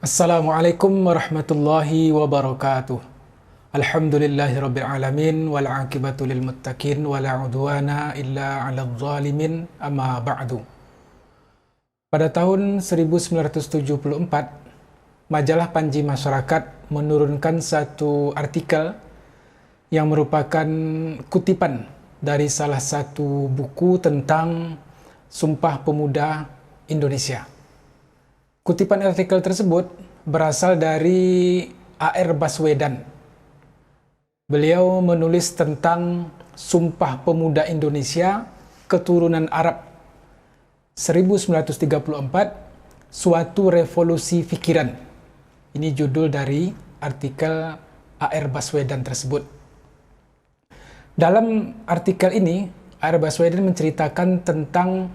Assalamualaikum warahmatullahi wabarakatuh. Alhamdulillahirabbil alamin wal aqibatu lil muttaqin wala udwana illa 'alal zalimin amma ba'du. Pada tahun 1974, majalah Panji Masyarakat menurunkan satu artikel yang merupakan kutipan dari salah satu buku tentang Sumpah Pemuda Indonesia. Kutipan artikel tersebut berasal dari A.R. Baswedan. Beliau menulis tentang Sumpah Pemuda Indonesia keturunan Arab 1934, suatu revolusi pikiran. Ini judul dari artikel A.R. Baswedan tersebut. Dalam artikel ini, A.R. Baswedan menceritakan tentang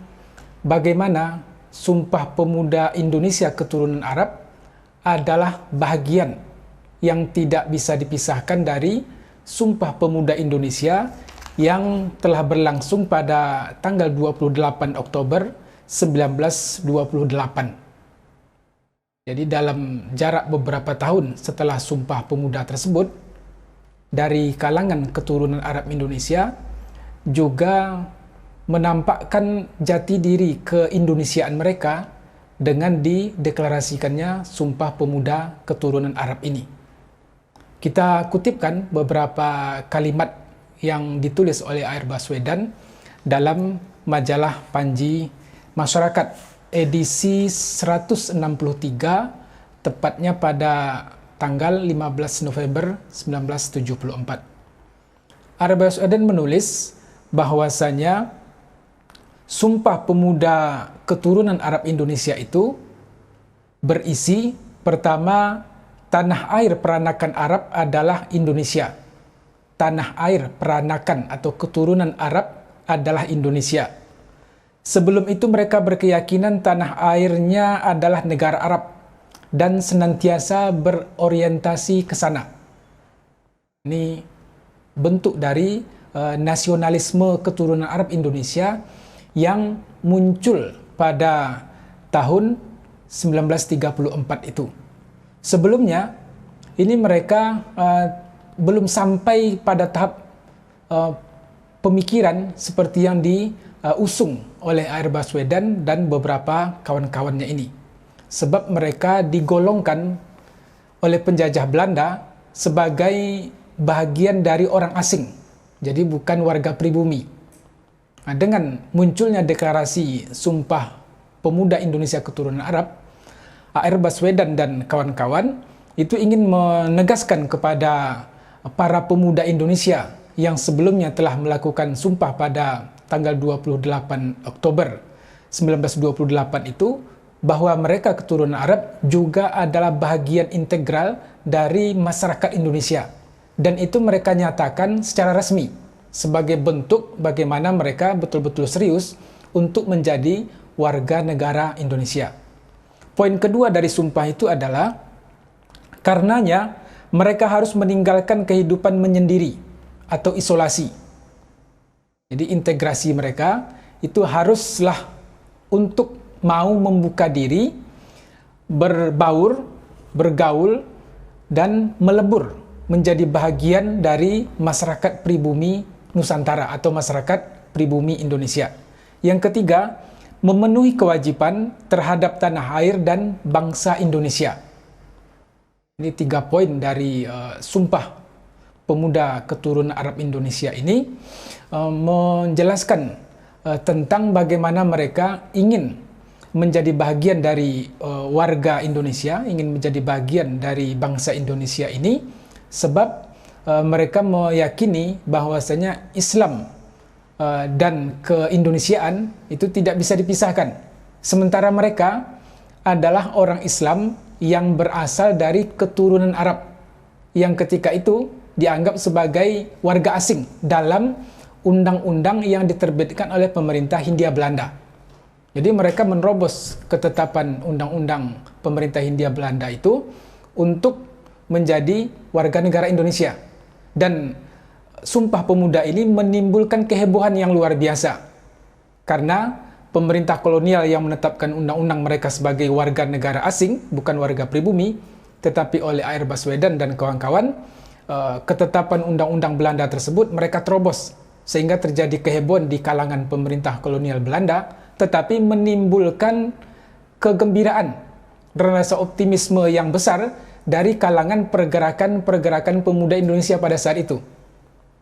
bagaimana Sumpah Pemuda Indonesia keturunan Arab adalah bahagian yang tidak bisa dipisahkan dari Sumpah Pemuda Indonesia yang telah berlangsung pada tanggal 28 Oktober 1928. Jadi dalam jarak beberapa tahun setelah Sumpah Pemuda tersebut, dari kalangan keturunan Arab Indonesia juga menampakkan jati diri keindonesiaan mereka dengan dideklarasikannya Sumpah Pemuda keturunan Arab ini. Kita kutipkan beberapa kalimat yang ditulis oleh A.R. Baswedan dalam majalah Panji Masyarakat edisi 163, tepatnya pada tanggal 15 November 1974. A.R. Baswedan menulis bahwasanya Sumpah Pemuda keturunan Arab Indonesia itu berisi, pertama, tanah air peranakan Arab adalah Indonesia. Tanah air peranakan atau keturunan Arab adalah Indonesia. Sebelum itu mereka berkeyakinan tanah airnya adalah negara Arab dan senantiasa berorientasi ke sana. Ini bentuk dari nasionalisme keturunan Arab Indonesia yang muncul pada tahun 1934 itu. Sebelumnya, ini mereka belum sampai pada tahap pemikiran seperti yang diusung oleh A.R. Baswedan dan beberapa kawan-kawannya ini. Sebab mereka digolongkan oleh penjajah Belanda sebagai bagian dari orang asing. Jadi bukan warga pribumi. Nah, dengan munculnya deklarasi Sumpah Pemuda Indonesia keturunan Arab, A.R. Baswedan dan kawan-kawan itu ingin menegaskan kepada para pemuda Indonesia yang sebelumnya telah melakukan sumpah pada tanggal 28 Oktober 1928 itu, bahwa mereka keturunan Arab juga adalah bahagian integral dari masyarakat Indonesia. Dan itu mereka nyatakan secara resmi sebagai bentuk bagaimana mereka betul-betul serius untuk menjadi warga negara Indonesia. Poin kedua dari sumpah itu adalah karenanya mereka harus meninggalkan kehidupan menyendiri atau isolasi. Jadi integrasi mereka itu haruslah untuk mau membuka diri, berbaur, bergaul, dan melebur menjadi bahagian dari masyarakat pribumi Nusantara atau masyarakat pribumi Indonesia. Yang ketiga, memenuhi kewajiban terhadap tanah air dan bangsa Indonesia. Ini 3 poin dari Sumpah Pemuda keturunan Arab Indonesia ini menjelaskan tentang bagaimana mereka ingin menjadi bagian dari warga Indonesia, ingin menjadi bagian dari bangsa Indonesia ini, sebab mereka meyakini bahwasanya Islam dan keindonesiaan itu tidak bisa dipisahkan. Sementara mereka adalah orang Islam yang berasal dari keturunan Arab, yang ketika itu dianggap sebagai warga asing dalam undang-undang yang diterbitkan oleh pemerintah Hindia Belanda. Jadi mereka menerobos ketetapan undang-undang pemerintah Hindia Belanda itu untuk menjadi warga negara Indonesia. Dan Sumpah Pemuda ini menimbulkan kehebohan yang luar biasa. Karena pemerintah kolonial yang menetapkan undang-undang mereka sebagai warga negara asing, bukan warga pribumi, tetapi oleh A.R. Baswedan dan kawan-kawan, ketetapan undang-undang Belanda tersebut mereka terobos, sehingga terjadi kehebohan di kalangan pemerintah kolonial Belanda, tetapi menimbulkan kegembiraan dan rasa optimisme yang besar dari kalangan pergerakan pemuda Indonesia pada saat itu.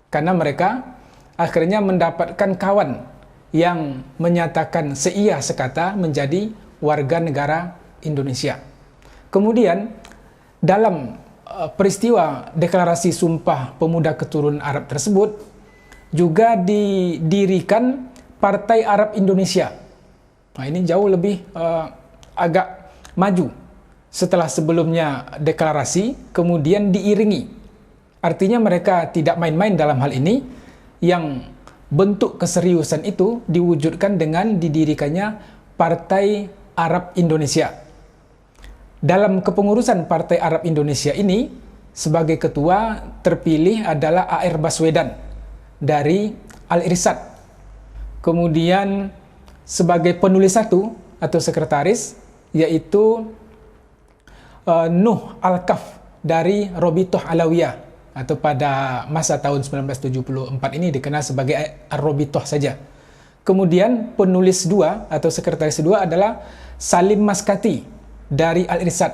Karena mereka akhirnya mendapatkan kawan yang menyatakan seia sekata menjadi warga negara Indonesia. Kemudian dalam peristiwa deklarasi Sumpah Pemuda Keturunan Arab tersebut juga didirikan Partai Arab Indonesia. Nah, ini jauh lebih agak maju setelah sebelumnya deklarasi, kemudian diiringi. Artinya mereka tidak main-main dalam hal ini, yang bentuk keseriusan itu diwujudkan dengan didirikannya Partai Arab Indonesia. Dalam kepengurusan Partai Arab Indonesia ini, sebagai ketua terpilih adalah A.R. Baswedan dari Al-Irsad. Kemudian sebagai penulis satu atau sekretaris, yaitu Nuh Al-Kaf dari Robitoh Alawiyah, atau pada masa tahun 1974 ini dikenal sebagai Ar-Robitoh saja. Kemudian penulis dua atau sekretaris dua adalah Salim Maskati dari Al-Irsad.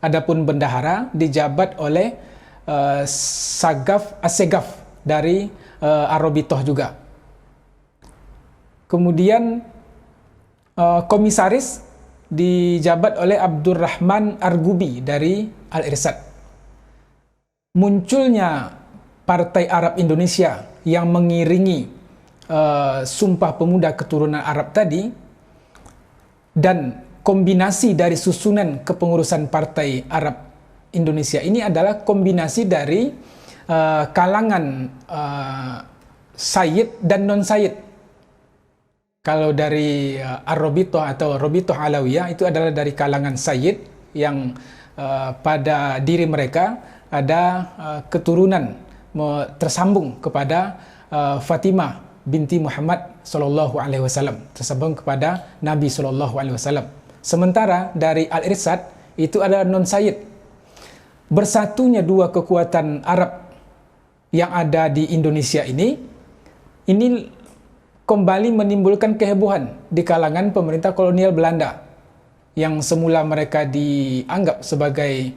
Adapun bendahara dijabat oleh Sagaf Assegaf dari Ar-Robitoh juga. Kemudian komisaris dijabat oleh Abdurrahman Argubi dari Al-Irsad. Munculnya Partai Arab Indonesia yang mengiringi Sumpah Pemuda Keturunan Arab tadi, dan kombinasi dari susunan kepengurusan Partai Arab Indonesia ini adalah kombinasi dari kalangan Sayyid dan non-Sayyid. Kalau dari Ar-Robitoh atau Robitoh Alawiyah itu adalah dari kalangan Sayyid yang pada diri mereka ada keturunan tersambung kepada Fatimah binti Muhammad sallallahu alaihi wasallam, tersambung kepada Nabi sallallahu alaihi wasallam. Sementara dari Al-Irsad itu adalah non-Sayyid. Bersatunya dua kekuatan Arab yang ada di Indonesia ini kembali menimbulkan kehebohan di kalangan pemerintah kolonial Belanda, yang semula mereka dianggap sebagai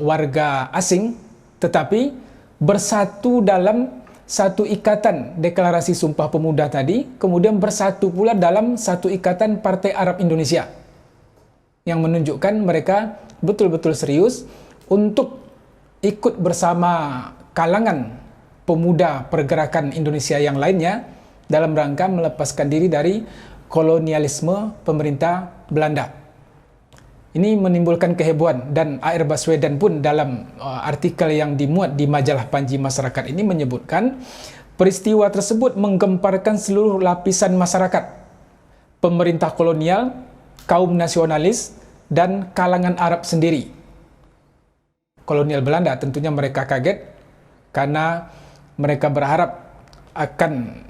warga asing, tetapi bersatu dalam satu ikatan deklarasi Sumpah Pemuda tadi, kemudian bersatu pula dalam satu ikatan Partai Arab Indonesia, yang menunjukkan mereka betul-betul serius untuk ikut bersama kalangan pemuda pergerakan Indonesia yang lainnya dalam rangka melepaskan diri dari kolonialisme pemerintah Belanda. Ini menimbulkan kehebohan, dan A.R. Baswedan pun dalam artikel yang dimuat di majalah Panji Masyarakat ini menyebutkan peristiwa tersebut menggemparkan seluruh lapisan masyarakat, pemerintah kolonial, kaum nasionalis, dan kalangan Arab sendiri. Kolonial Belanda tentunya mereka kaget karena mereka berharap akan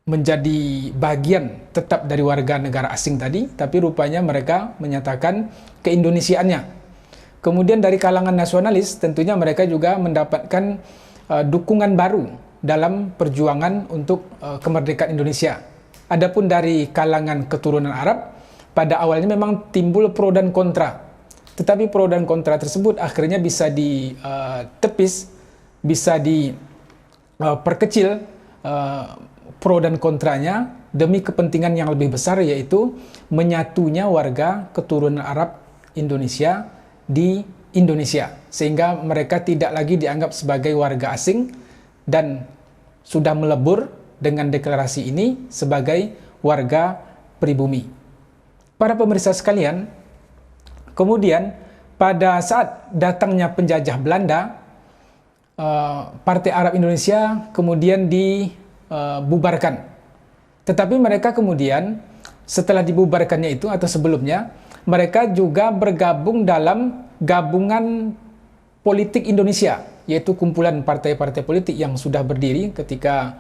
menjadi bagian tetap dari warga negara asing tadi, tapi rupanya mereka menyatakan keindonesiaannya. Kemudian dari kalangan nasionalis tentunya mereka juga mendapatkan dukungan baru dalam perjuangan untuk kemerdekaan Indonesia. Adapun dari kalangan keturunan Arab, pada awalnya memang timbul pro dan kontra. Tetapi pro dan kontra tersebut akhirnya bisa ditepis, bisa diperkecil pro dan kontranya demi kepentingan yang lebih besar, yaitu menyatunya warga keturunan Arab Indonesia di Indonesia, sehingga mereka tidak lagi dianggap sebagai warga asing dan sudah melebur dengan deklarasi ini sebagai warga pribumi. Para pemirsa sekalian, kemudian pada saat datangnya penjajah Belanda, Partai Arab Indonesia kemudian dibubarkan. Tetapi mereka kemudian setelah dibubarkannya itu atau sebelumnya, mereka juga bergabung dalam gabungan politik Indonesia, yaitu kumpulan partai-partai politik yang sudah berdiri ketika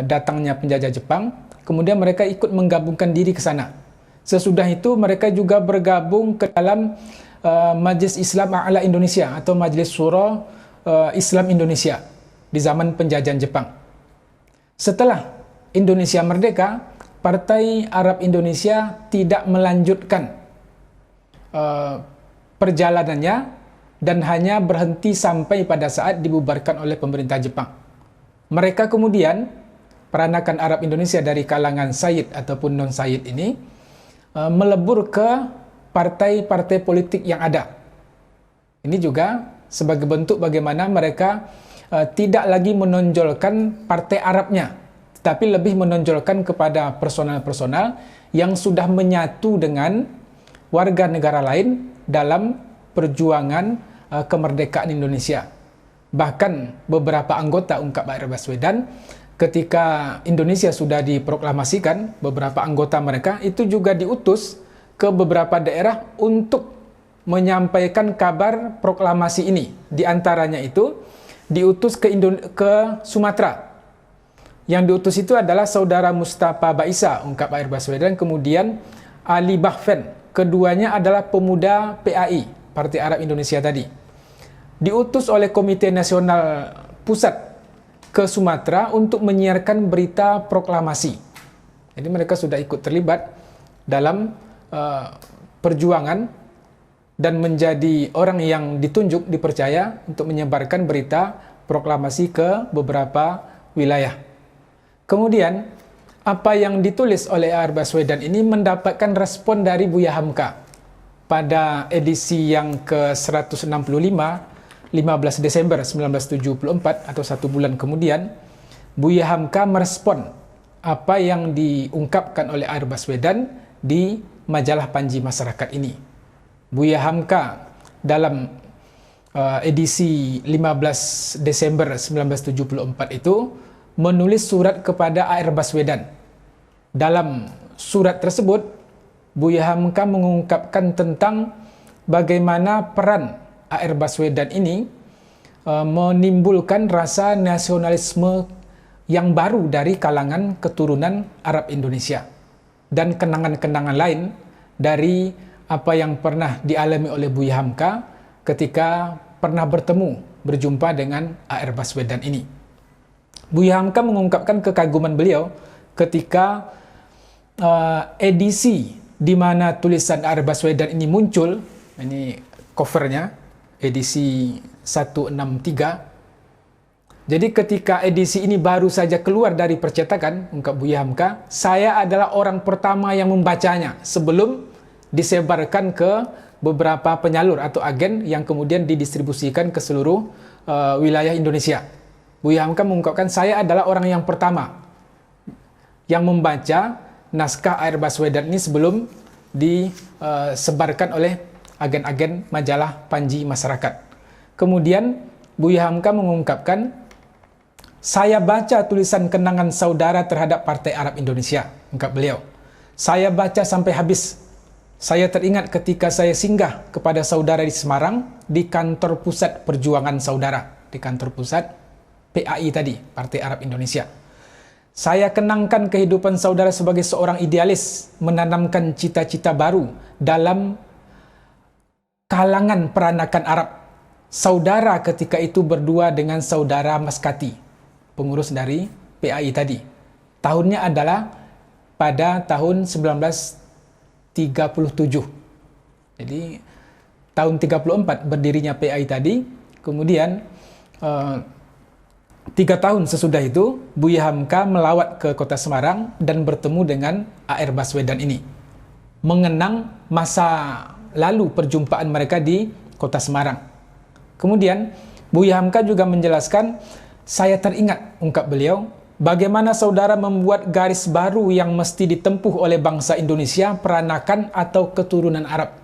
datangnya penjajah Jepang, kemudian mereka ikut menggabungkan diri ke sana. Sesudah itu mereka juga bergabung ke dalam Majlis Islam A'la Indonesia atau Majlis Syura Islam Indonesia di zaman penjajahan Jepang. Setelah Indonesia merdeka, Partai Arab Indonesia tidak melanjutkan perjalanannya dan hanya berhenti sampai pada saat dibubarkan oleh pemerintah Jepang. Mereka kemudian, peranakan Arab Indonesia dari kalangan Sayyid ataupun non-Sayyid ini, melebur ke partai-partai politik yang ada. Ini juga sebagai bentuk bagaimana mereka tidak lagi menonjolkan partai Arabnya, tetapi lebih menonjolkan kepada personal-personal yang sudah menyatu dengan warga negara lain dalam perjuangan kemerdekaan Indonesia. Bahkan beberapa anggota ungkap Air Baswedan, ketika Indonesia sudah diproklamasikan, beberapa anggota mereka itu juga diutus ke beberapa daerah untuk menyampaikan kabar proklamasi ini. Di antaranya itu diutus ke Sumatera. Yang diutus itu adalah saudara Mustafa Baisa, ungkap Air Baswedan, kemudian Ali Bahfen. Keduanya adalah pemuda PAI, Partai Arab Indonesia tadi. Diutus oleh Komite Nasional Pusat ke Sumatera untuk menyiarkan berita proklamasi. Jadi mereka sudah ikut terlibat dalam perjuangan dan menjadi orang yang ditunjuk, dipercaya untuk menyebarkan berita proklamasi ke beberapa wilayah. Kemudian, apa yang ditulis oleh Air Baswedan ini mendapatkan respon dari Buya Hamka. Pada edisi yang ke-165, 15 Desember 1974 atau 1 bulan kemudian, Buya Hamka merespon apa yang diungkapkan oleh Air Baswedan di majalah Panji Masyarakat ini. Buya Hamka dalam edisi 15 Desember 1974 itu menulis surat kepada Air Baswedan. Dalam surat tersebut, Buya Hamka mengungkapkan tentang bagaimana peran Air Baswedan ini menimbulkan rasa nasionalisme yang baru dari kalangan keturunan Arab Indonesia dan kenangan-kenangan lain dari apa yang pernah dialami oleh Buya Hamka ketika pernah berjumpa dengan Air Baswedan ini. Buya Hamka mengungkapkan kekaguman beliau ketika edisi di mana tulisan Air Baswedan ini muncul, ini covernya, edisi 163. Jadi ketika edisi ini baru saja keluar dari percetakan, ungkap Buya Hamka, saya adalah orang pertama yang membacanya sebelum disebarkan ke beberapa penyalur atau agen yang kemudian didistribusikan ke seluruh wilayah Indonesia. Buya Hamka mengungkapkan, saya adalah orang yang pertama yang membaca naskah Air Baswedan ini sebelum disebarkan oleh agen-agen majalah Panji Masyarakat. Kemudian Buya Hamka mengungkapkan, saya baca tulisan kenangan saudara terhadap Partai Arab Indonesia, ungkap beliau. Saya baca sampai habis. Saya teringat ketika saya singgah kepada saudara di Semarang, di kantor pusat perjuangan saudara, di kantor pusat PAI tadi, Partai Arab Indonesia. Saya kenangkan kehidupan saudara sebagai seorang idealis, menanamkan cita-cita baru dalam kalangan peranakan Arab. Saudara ketika itu berdua dengan saudara Maskati, pengurus dari PAI tadi. Tahunnya adalah pada tahun 1937. Jadi tahun 34 berdirinya PAI tadi. Kemudian 3 tahun sesudah itu, Buya Hamka melawat ke kota Semarang dan bertemu dengan Air Baswedan ini, mengenang masa lalu perjumpaan mereka di kota Semarang. Kemudian Buya Hamka juga menjelaskan, saya teringat, ungkap beliau, bagaimana saudara membuat garis baru yang mesti ditempuh oleh bangsa Indonesia peranakan atau keturunan Arab.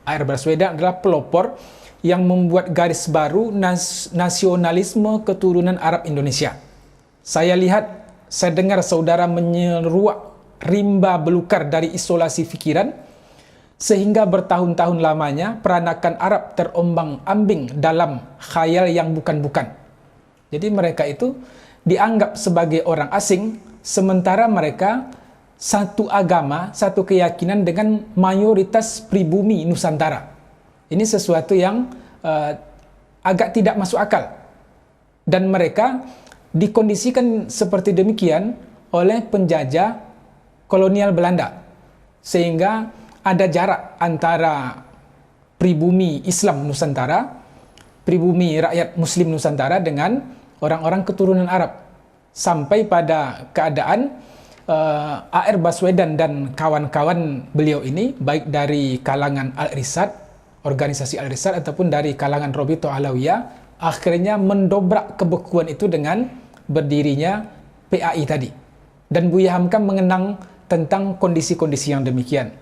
Air Baswedan adalah pelopor yang membuat garis baru nasionalisme keturunan Arab Indonesia. Saya lihat, saya dengar saudara menyeruak rimba belukar dari isolasi fikiran, sehingga bertahun-tahun lamanya peranakan Arab terombang-ambing dalam khayal yang bukan-bukan. Jadi mereka itu dianggap sebagai orang asing, sementara mereka satu agama, satu keyakinan dengan mayoritas pribumi Nusantara. Ini sesuatu yang agak tidak masuk akal. Dan mereka dikondisikan seperti demikian oleh penjajah kolonial Belanda. Sehingga ada jarak antara pribumi Islam Nusantara, pribumi rakyat Muslim Nusantara dengan orang-orang keturunan Arab. Sampai pada keadaan A.R. Baswedan dan kawan-kawan beliau ini, baik dari kalangan Al-Irsyad, organisasi Al-Irsyad, ataupun dari kalangan Robito Alawiyah, akhirnya mendobrak kebekuan itu dengan berdirinya PAI tadi. Dan Buya Hamka mengenang tentang kondisi-kondisi yang demikian.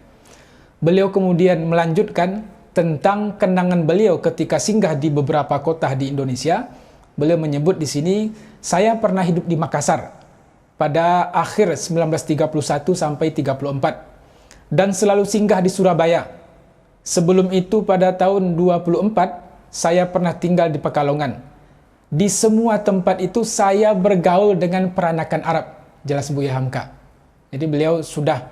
Beliau kemudian melanjutkan tentang kenangan beliau ketika singgah di beberapa kota di Indonesia. Beliau menyebut di sini, saya pernah hidup di Makassar pada akhir 1931 sampai 34 dan selalu singgah di Surabaya. Sebelum itu pada tahun 24 saya pernah tinggal di Pekalongan. Di semua tempat itu saya bergaul dengan peranakan Arab, jelas Buya Hamka. Jadi beliau sudah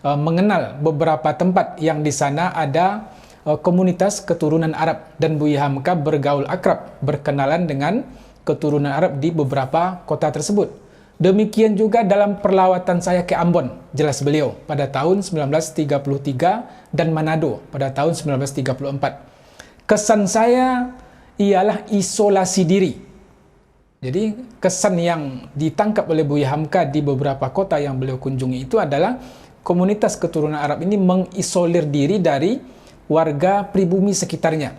mengenal beberapa tempat yang di sana ada komunitas keturunan Arab, dan Buya Hamka bergaul akrab, berkenalan dengan keturunan Arab di beberapa kota tersebut. Demikian juga dalam perlawatan saya ke Ambon, jelas beliau, pada tahun 1933 dan Manado pada tahun 1934. Kesan saya ialah isolasi diri. Jadi kesan yang ditangkap oleh Buya Hamka di beberapa kota yang beliau kunjungi itu adalah komunitas keturunan Arab ini mengisolir diri dari warga pribumi sekitarnya.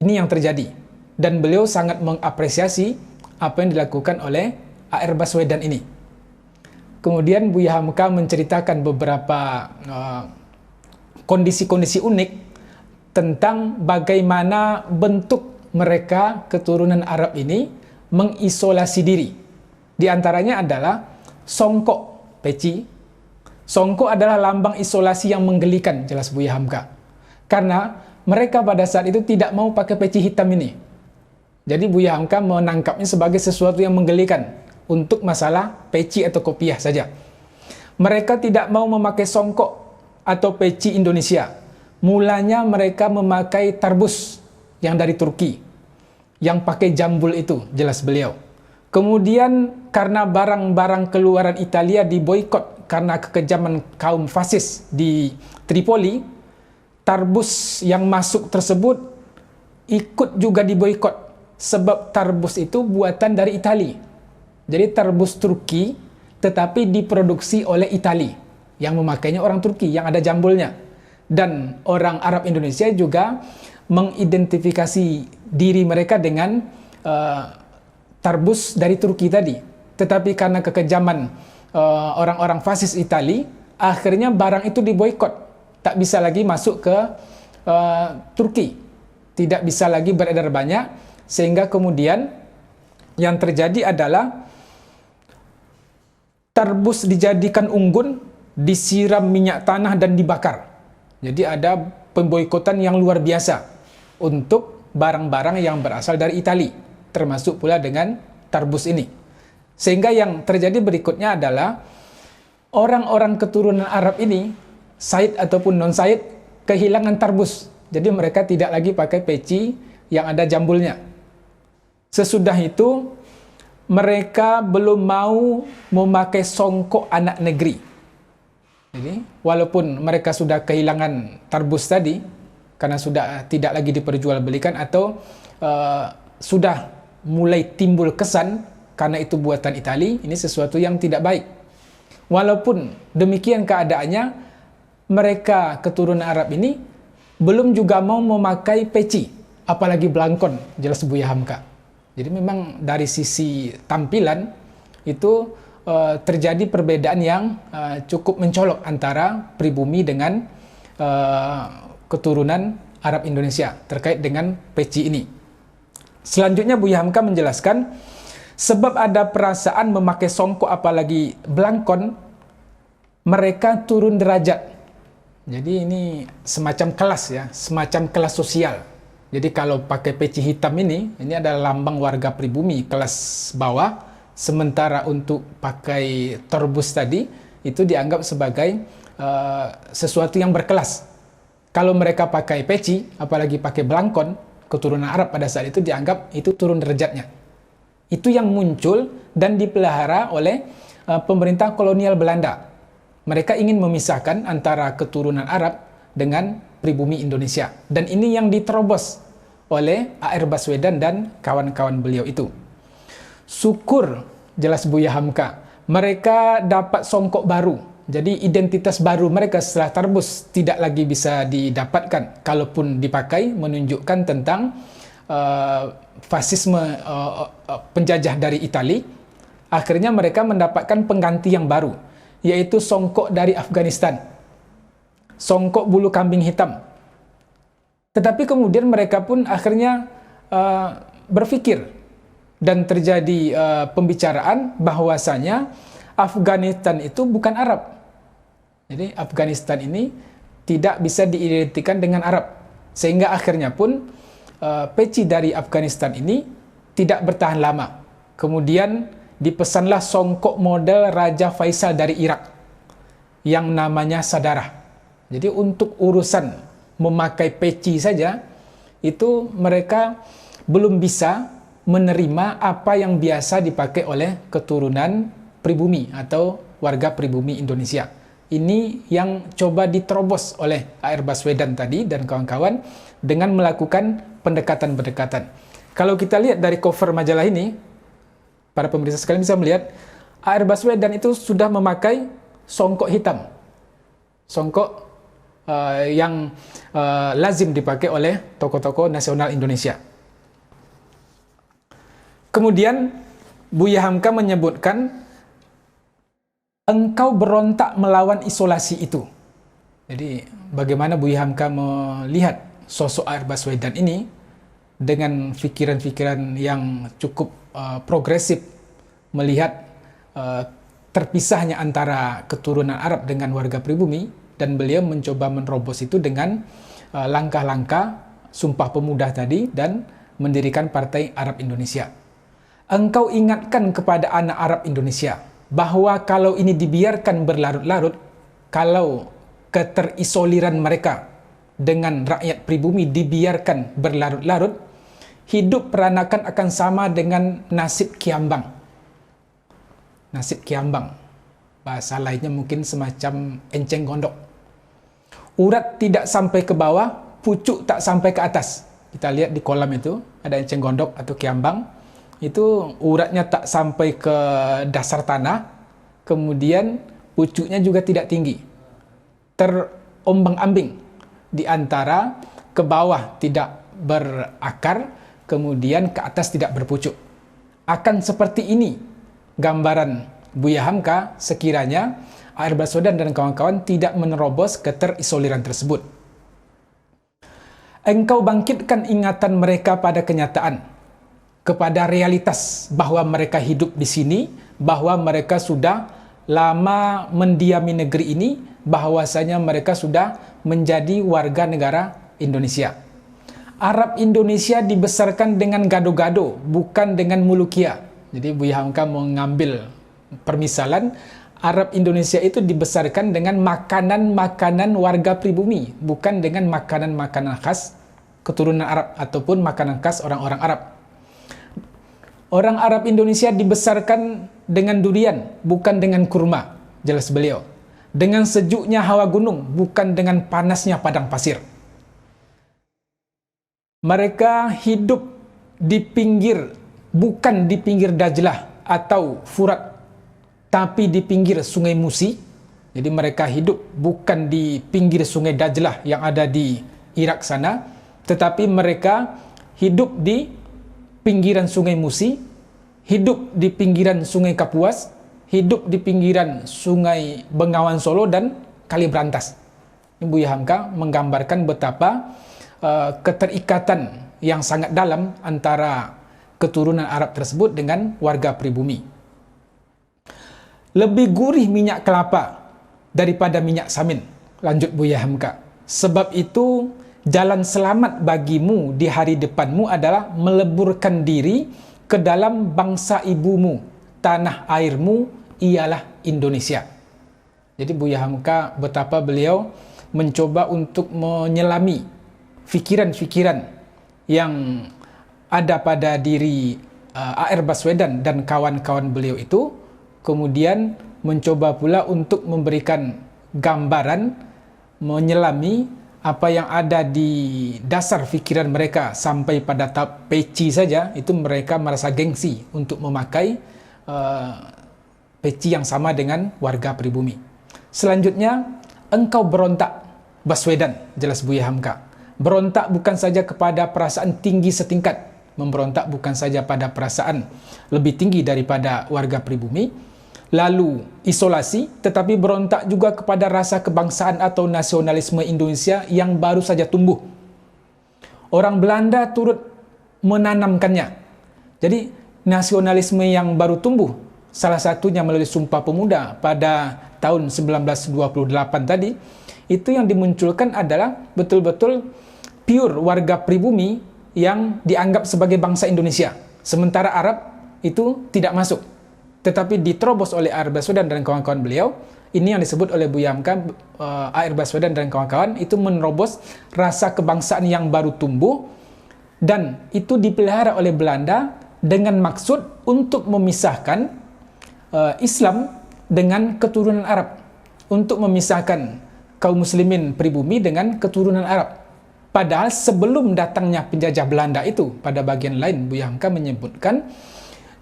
Ini yang terjadi. Dan beliau sangat mengapresiasi apa yang dilakukan oleh A.R. Baswedan ini. Kemudian Buya Hamka menceritakan beberapa kondisi-kondisi unik tentang bagaimana bentuk mereka keturunan Arab ini mengisolasi diri. Di antaranya adalah songkok, peci. Songkok adalah lambang isolasi yang menggelikan, jelas Buya Hamka. Karena mereka pada saat itu tidak mau pakai peci hitam ini. Jadi Buya Hamka menangkapnya sebagai sesuatu yang menggelikan untuk masalah peci atau kopiah saja. Mereka tidak mau memakai songkok atau peci Indonesia. Mulanya mereka memakai tarbus yang dari Turki, yang pakai jambul itu, jelas beliau. Kemudian karena barang-barang keluaran Italia diboikot karena kekejaman kaum fasis di Tripoli, tarbus yang masuk tersebut ikut juga diboikot, sebab tarbus itu buatan dari Itali. Jadi tarbus Turki tetapi diproduksi oleh Itali, yang memakainya orang Turki, yang ada jambulnya. Dan orang Arab Indonesia juga mengidentifikasi diri mereka dengan tarbus dari Turki tadi. Tetapi karena kekejaman orang-orang fasis Itali, akhirnya barang itu diboikot. Tak bisa lagi masuk ke Turki. Tidak bisa lagi beredar banyak. Sehingga kemudian yang terjadi adalah tarbus dijadikan unggun, disiram minyak tanah dan dibakar. Jadi ada pemboikotan yang luar biasa untuk barang-barang yang berasal dari Itali, termasuk pula dengan tarbus ini. Sehingga yang terjadi berikutnya adalah orang-orang keturunan Arab ini, Said ataupun non-Said, kehilangan tarbus. Jadi mereka tidak lagi pakai peci yang ada jambulnya. Sesudah itu, mereka belum mau memakai songkok anak negeri. Jadi, walaupun mereka sudah kehilangan tarbus tadi, karena sudah tidak lagi diperjualbelikan atau sudah mulai timbul kesan karena itu buatan Itali, ini sesuatu yang tidak baik. Walaupun demikian keadaannya, mereka keturunan Arab ini belum juga mau memakai peci, apalagi belangkon, jelas Buya Hamka. Jadi memang dari sisi tampilan itu terjadi perbedaan yang cukup mencolok antara pribumi dengan keturunan Arab Indonesia terkait dengan peci ini. Selanjutnya Buya Hamka menjelaskan, sebab ada perasaan memakai songkok apalagi belangkon, mereka turun derajat. Jadi ini semacam kelas ya, semacam kelas sosial. Jadi kalau pakai peci hitam ini adalah lambang warga pribumi kelas bawah. Sementara untuk pakai torbus tadi, itu dianggap sebagai sesuatu yang berkelas. Kalau mereka pakai peci, apalagi pakai belangkon, keturunan Arab pada saat itu dianggap itu turun derajatnya. Itu yang muncul dan dipelihara oleh pemerintah kolonial Belanda. Mereka ingin memisahkan antara keturunan Arab dengan pribumi Indonesia. Dan ini yang diterobos oleh A.R. Baswedan dan kawan-kawan beliau itu. Syukur, jelas Buya Hamka, mereka dapat songkok baru. Jadi identitas baru mereka setelah Tarbus tidak lagi bisa didapatkan. Kalaupun dipakai, menunjukkan tentang fasisme penjajah dari Itali. Akhirnya mereka mendapatkan pengganti yang baru, yaitu songkok dari Afghanistan, songkok bulu kambing hitam. Tetapi kemudian mereka pun akhirnya berpikir dan terjadi pembicaraan bahwasanya Afghanistan itu bukan Arab. Jadi Afghanistan ini tidak bisa diidentikan dengan Arab. Sehingga akhirnya pun peci dari Afghanistan ini tidak bertahan lama. Kemudian dipesanlah songkok model Raja Faisal dari Irak yang namanya Sadarah. Jadi untuk urusan memakai peci saja, itu mereka belum bisa menerima apa yang biasa dipakai oleh keturunan pribumi atau warga pribumi Indonesia. Ini yang coba diterobos oleh A.R. Baswedan tadi dan kawan-kawan dengan melakukan pendekatan-pendekatan. Kalau kita lihat dari cover majalah ini, para pemirsa sekalian bisa melihat A.R. Baswedan itu sudah memakai songkok hitam. Songkok yang lazim dipakai oleh tokoh-tokoh nasional Indonesia. Kemudian Buya Hamka menyebutkan, engkau berontak melawan isolasi itu. Jadi bagaimana Buya Hamka melihat sosok A.R. Baswedan ini dengan pikiran-pikiran yang cukup progresif, melihat terpisahnya antara keturunan Arab dengan warga pribumi, dan beliau mencoba menerobos itu dengan langkah-langkah Sumpah Pemuda tadi dan mendirikan Partai Arab Indonesia. Engkau ingatkan kepada anak Arab Indonesia bahwa kalau ini dibiarkan berlarut-larut, kalau keterisoliran mereka dengan rakyat pribumi dibiarkan berlarut-larut, hidup peranakan akan sama dengan nasib kiambang. Nasib kiambang, bahasa lainnya mungkin semacam enceng gondok. Urat tidak sampai ke bawah, pucuk tak sampai ke atas. Kita lihat di kolam itu, ada enceng gondok atau kiambang. Itu uratnya tak sampai ke dasar tanah, kemudian pucuknya juga tidak tinggi. Terombang-ambing di antara ke bawah tidak berakar, kemudian ke atas tidak berpucuk. Akan seperti ini gambaran Buya Hamka sekiranya A.R. Baswedan dan kawan-kawan tidak menerobos keterisoliran tersebut. Engkau bangkitkan ingatan mereka pada kenyataan, kepada realitas bahwa mereka hidup di sini, bahwa mereka sudah lama mendiami negeri ini, bahwasanya mereka sudah menjadi warga negara Indonesia. Arab Indonesia dibesarkan dengan gado-gado, bukan dengan mulukia. Jadi Buya Hamka mengambil permisalan, Arab Indonesia itu dibesarkan dengan makanan-makanan warga pribumi, bukan dengan makanan-makanan khas keturunan Arab ataupun makanan khas orang-orang Arab. Orang Arab Indonesia dibesarkan dengan durian, bukan dengan kurma, jelas beliau. Dengan sejuknya hawa gunung, bukan dengan panasnya padang pasir. Mereka hidup di pinggir, bukan di pinggir Dajlah atau Furat, tapi di pinggir Sungai Musi. Jadi mereka hidup bukan di pinggir Sungai Dajlah yang ada di Irak sana, tetapi mereka hidup di pinggiran Sungai Musi, hidup di pinggiran Sungai Kapuas, hidup di pinggiran Sungai Bengawan Solo dan Kali Brantas. Buya Hamka menggambarkan betapa keterikatan yang sangat dalam antara keturunan Arab tersebut dengan warga pribumi. Lebih gurih minyak kelapa daripada minyak samin, lanjut Buya Hamka. Sebab itu jalan selamat bagimu di hari depanmu adalah meleburkan diri ke dalam bangsa ibumu tanah airmu ialah Indonesia. Jadi Buya Hamka betapa beliau mencoba untuk menyelami fikiran-fikiran yang ada pada diri A.R. Baswedan dan kawan-kawan beliau itu, kemudian mencoba pula untuk memberikan gambaran, menyelami apa yang ada di dasar fikiran mereka sampai pada tahap peci saja, itu mereka merasa gengsi untuk memakai peci yang sama dengan warga pribumi. Selanjutnya, engkau berontak, Baswedan, jelas Buya Hamka. Berontak bukan saja kepada perasaan tinggi setingkat, memberontak bukan saja pada perasaan lebih tinggi daripada warga pribumi, lalu isolasi, tetapi berontak juga kepada rasa kebangsaan atau nasionalisme Indonesia yang baru saja tumbuh. Orang Belanda turut menanamkannya. Jadi nasionalisme yang baru tumbuh, salah satunya melalui Sumpah Pemuda pada tahun 1928 tadi, itu yang dimunculkan adalah betul-betul pure warga pribumi yang dianggap sebagai bangsa Indonesia. Sementara Arab itu tidak masuk. Tetapi diterobos oleh A.R. Baswedan dan kawan-kawan beliau. Ini yang disebut oleh Buya Hamka, A.R. Baswedan dan kawan-kawan itu menerobos rasa kebangsaan yang baru tumbuh, dan itu dipelihara oleh Belanda dengan maksud untuk memisahkan Islam dengan keturunan Arab, untuk memisahkan kaum muslimin pribumi dengan keturunan Arab. Padahal sebelum datangnya penjajah Belanda itu, pada bagian lain Buya Hamka menyebutkan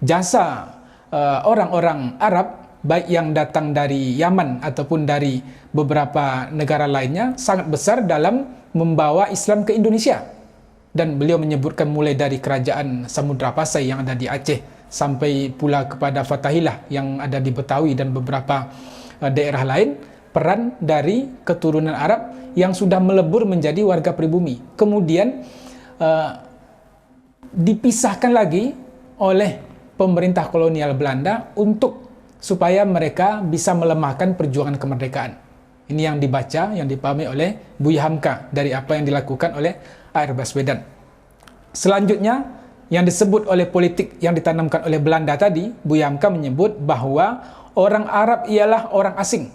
jasa orang-orang Arab, baik yang datang dari Yaman ataupun dari beberapa negara lainnya, sangat besar dalam membawa Islam ke Indonesia. Dan beliau menyebutkan mulai dari kerajaan Samudra Pasai yang ada di Aceh, sampai pula kepada Fatahillah yang ada di Betawi dan beberapa daerah lain, peran dari keturunan Arab yang sudah melebur menjadi warga pribumi. Kemudian dipisahkan lagi oleh pemerintah kolonial Belanda untuk supaya mereka bisa melemahkan perjuangan kemerdekaan. Ini yang dibaca, yang dipahami oleh Buya Hamka dari apa yang dilakukan oleh A.R. Baswedan. Selanjutnya, yang disebut oleh politik yang ditanamkan oleh Belanda tadi, Buya Hamka menyebut bahwa orang Arab ialah orang asing.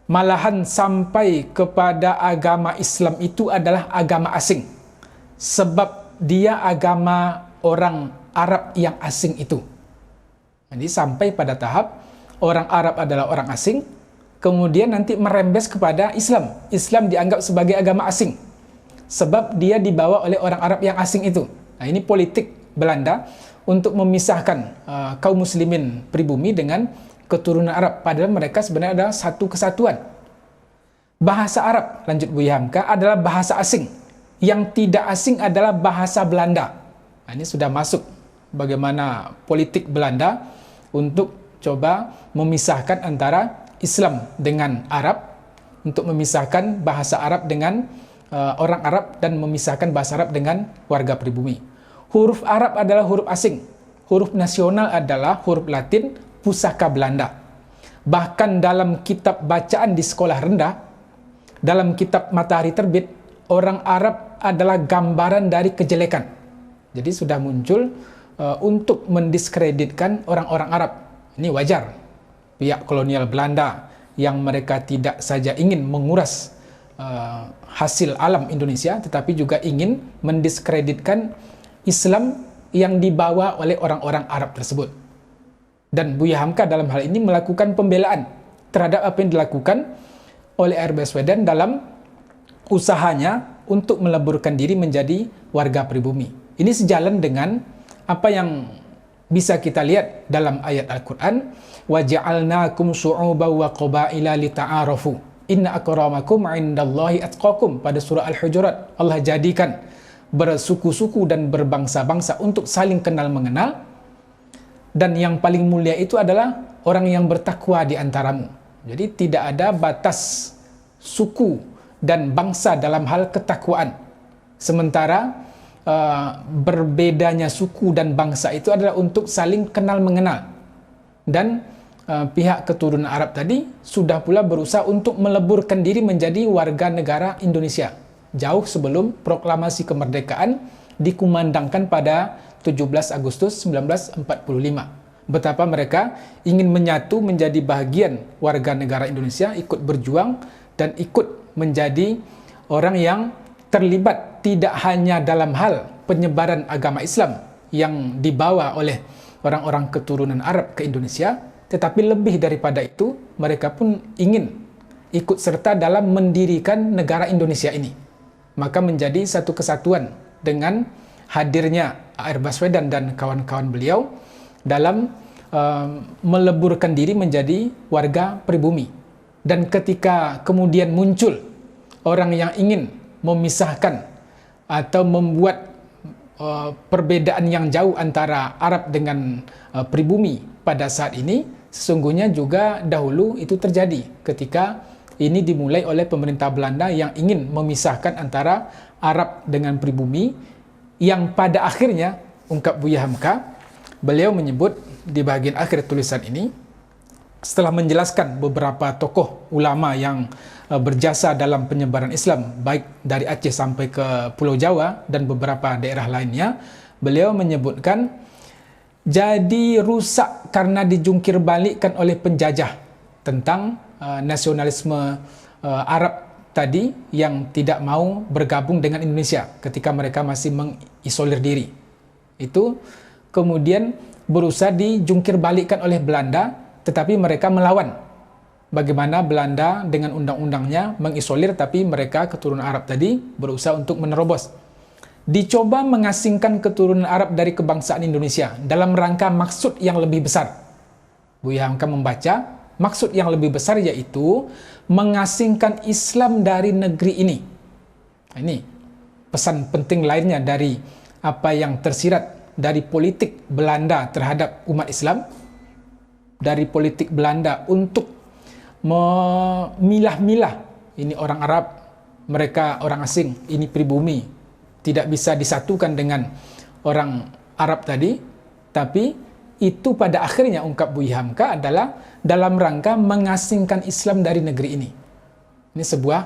Malahan sampai kepada agama Islam itu adalah agama asing. Sebab dia agama orang Arab yang asing itu. Jadi sampai pada tahap orang Arab adalah orang asing, kemudian nanti merembes kepada Islam. Islam dianggap sebagai agama asing. Sebab dia dibawa oleh orang Arab yang asing itu. Nah, ini politik Belanda untuk memisahkan kaum muslimin pribumi dengan keturunan Arab, padahal mereka sebenarnya adalah satu kesatuan. Bahasa Arab, lanjut Buya Hamka, adalah bahasa asing. Yang tidak asing adalah bahasa Belanda. Nah, ini sudah masuk bagaimana politik Belanda untuk coba memisahkan antara Islam dengan Arab, untuk memisahkan bahasa Arab dengan orang Arab, dan memisahkan bahasa Arab dengan warga pribumi. Huruf Arab adalah huruf asing. Huruf nasional adalah huruf Latin pusaka Belanda. Bahkan dalam kitab bacaan di sekolah rendah, dalam kitab Matahari Terbit, orang Arab adalah gambaran dari kejelekan. Jadi sudah muncul untuk mendiskreditkan orang-orang Arab. Ini wajar. Pihak kolonial Belanda yang mereka tidak saja ingin menguras hasil alam Indonesia, tetapi juga ingin mendiskreditkan Islam yang dibawa oleh orang-orang Arab tersebut. Dan Buya Hamka dalam hal ini melakukan pembelaan terhadap apa yang dilakukan oleh A.R. Baswedan dalam usahanya untuk meleburkan diri menjadi warga pribumi. Ini sejalan dengan apa yang bisa kita lihat dalam ayat Al-Quran, وَجَعَلْنَاكُمْ شُعُوبًا وَقَبَائِلَ لِتَعَارَفُوا إِنَّ أَكْرَمَكُمْ عِنْدَ اللَّهِ أَتْقَاكُمْ. Pada surah Al-Hujurat, Allah jadikan bersuku-suku dan berbangsa-bangsa untuk saling kenal mengenal, dan yang paling mulia itu adalah orang yang bertakwa di antaramu. Jadi tidak ada batas suku dan bangsa dalam hal ketakwaan. Sementara berbedanya suku dan bangsa itu adalah untuk saling kenal mengenal. Dan pihak keturunan Arab tadi sudah pula berusaha untuk meleburkan diri menjadi warga negara Indonesia jauh sebelum proklamasi kemerdekaan dikumandangkan pada 17 Agustus 1945. betapa mereka ingin menyatu menjadi bahagian warga negara Indonesia, ikut berjuang dan ikut menjadi orang yang terlibat tidak hanya dalam hal penyebaran agama Islam yang dibawa oleh orang-orang keturunan Arab ke Indonesia, tetapi lebih daripada itu, mereka pun ingin ikut serta dalam mendirikan negara Indonesia ini. Maka menjadi satu kesatuan dengan hadirnya A.R. Baswedan dan kawan-kawan beliau dalam meleburkan diri menjadi warga pribumi. Dan ketika kemudian muncul orang yang ingin memisahkan atau membuat perbedaan yang jauh antara Arab dengan pribumi pada saat ini, sesungguhnya juga dahulu itu terjadi ketika ini dimulai oleh pemerintah Belanda yang ingin memisahkan antara Arab dengan pribumi, yang pada akhirnya, ungkap Buya Hamka, beliau menyebut di bagian akhir tulisan ini, setelah menjelaskan beberapa tokoh ulama yang berjasa dalam penyebaran Islam, baik dari Aceh sampai ke Pulau Jawa dan beberapa daerah lainnya, beliau menyebutkan, jadi rusak karena dijungkir balikkan oleh penjajah tentang nasionalisme Arab tadi yang tidak mau bergabung dengan Indonesia ketika mereka masih mengisolir diri. Itu kemudian berusaha dijungkir balikkan oleh Belanda, tetapi mereka melawan. Bagaimana Belanda dengan undang-undangnya mengisolir, tapi mereka keturunan Arab tadi berusaha untuk menerobos. Dicoba mengasingkan keturunan Arab dari kebangsaan Indonesia dalam rangka maksud yang lebih besar. Buya Hamka membaca, maksud yang lebih besar yaitu mengasingkan Islam dari negeri ini. Ini pesan penting lainnya dari apa yang tersirat dari politik Belanda terhadap umat Islam, dari politik Belanda untuk memilah-milah, ini orang Arab, mereka orang asing, ini pribumi, tidak bisa disatukan dengan orang Arab tadi, tapi itu pada akhirnya, ungkap Buya Hamka, adalah dalam rangka mengasingkan Islam dari negeri ini. Ini sebuah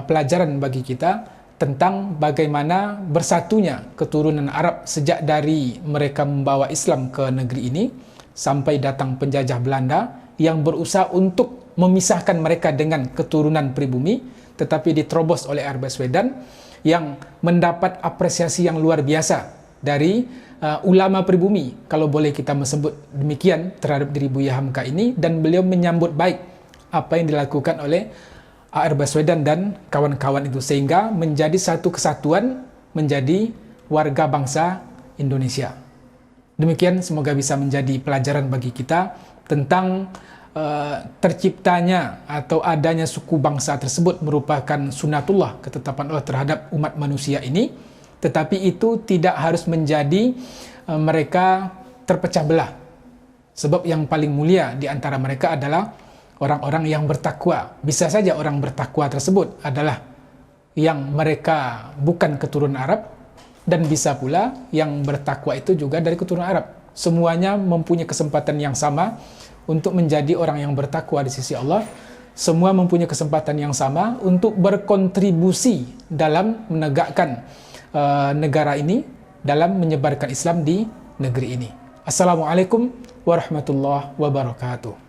pelajaran bagi kita tentang bagaimana bersatunya keturunan Arab sejak dari mereka membawa Islam ke negeri ini sampai datang penjajah Belanda yang berusaha untuk memisahkan mereka dengan keturunan pribumi, tetapi diterobos oleh A.R. Baswedan yang mendapat apresiasi yang luar biasa dari ulama pribumi, kalau boleh kita sebut demikian, terhadap diri Buya Hamka ini, dan beliau menyambut baik apa yang dilakukan oleh A.R. Baswedan dan kawan-kawan itu, sehingga menjadi satu kesatuan, menjadi warga bangsa Indonesia. Demikian, semoga bisa menjadi pelajaran bagi kita tentang terciptanya atau adanya suku bangsa tersebut merupakan sunatullah, ketetapan Allah terhadap umat manusia ini, tetapi itu tidak harus menjadi mereka terpecah belah. Sebab yang paling mulia di antara mereka adalah orang-orang yang bertakwa. Bisa saja orang bertakwa tersebut adalah yang mereka bukan keturunan Arab, dan bisa pula yang bertakwa itu juga dari keturunan Arab. Semuanya mempunyai kesempatan yang sama untuk menjadi orang yang bertakwa di sisi Allah. Semua mempunyai kesempatan yang sama untuk berkontribusi dalam menegakkan negara ini, dalam menyebarkan Islam di negeri ini. Assalamualaikum warahmatullahi wabarakatuh.